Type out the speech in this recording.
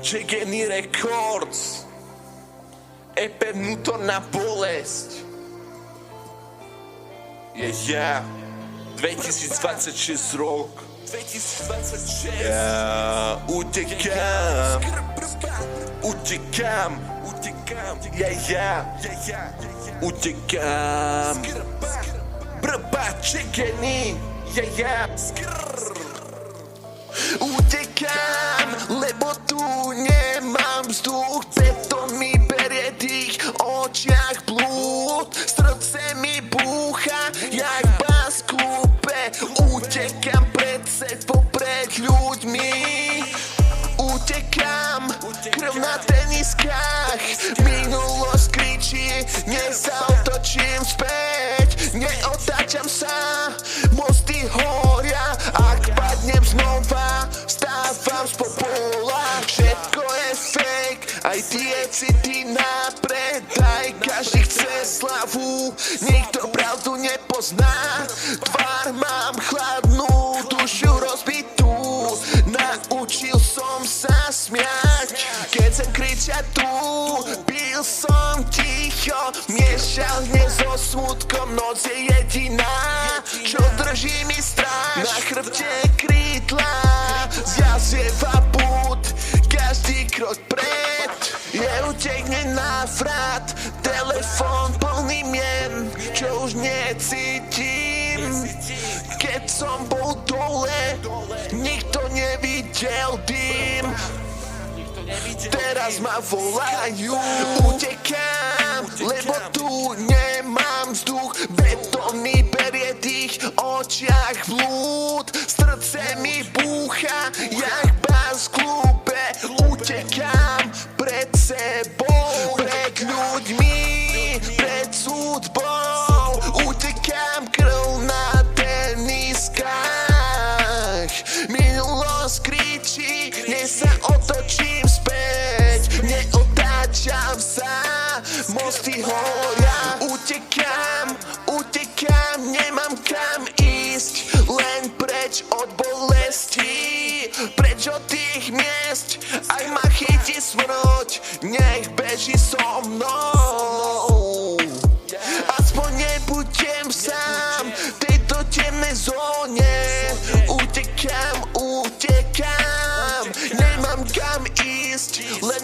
Jegeny Records, EP Vnútorná bolesť. Je 2026 rok. 2026. Ja utekám. Utekám. Brba Jegeny. Utekám, lebo tu nemám vzduch, preto mi berie dých, v očiach blúd, srdce mi búcha, jak bás v klube. Utekám pred sebou, pred ľuďmi. Utekám, krv na teniskách, minulosť kričí, nezaotočím späť, neotáčam sa, mosty horia, ak padnem znova, vstávam z popola. Všetko je fake, aj tie city na predaj, každý chce slavu, nikto pravdu nepozná. Tvár mám chladnú, dušu rozbitú, naučil som sa smiať, keď sem kričia tu. Pil som ticho, miešal hneď so smutkom, noc je jediná, čo drží mi strach. Na chrbte krídla, zjazieva pút, každý krok pred je utekne návrat. Telefón plný mien, čo už necítim. Keď som bol dole, nikto nevidel dým. Teraz ma volajú. Utekám, lebo tu nemám vzduch, betón mi berie dých, v očiach blúd, srdce mi búcha, jak bás v klube. Utekám pred sebou, pred ľuďmi, pred súdbou. Utekám, krv na teniskách, minulosť kričí, dnes sa otočím späť, neotáčam sa, mosty horia. Utekám, nemám kam ísť, len preč od bolesti, preč od tých miest, aj ma chytí smrť, nech beží so mnou. Aspoň nebudem sám v tejto temnej zóne. Utekám, nemám kam ísť, len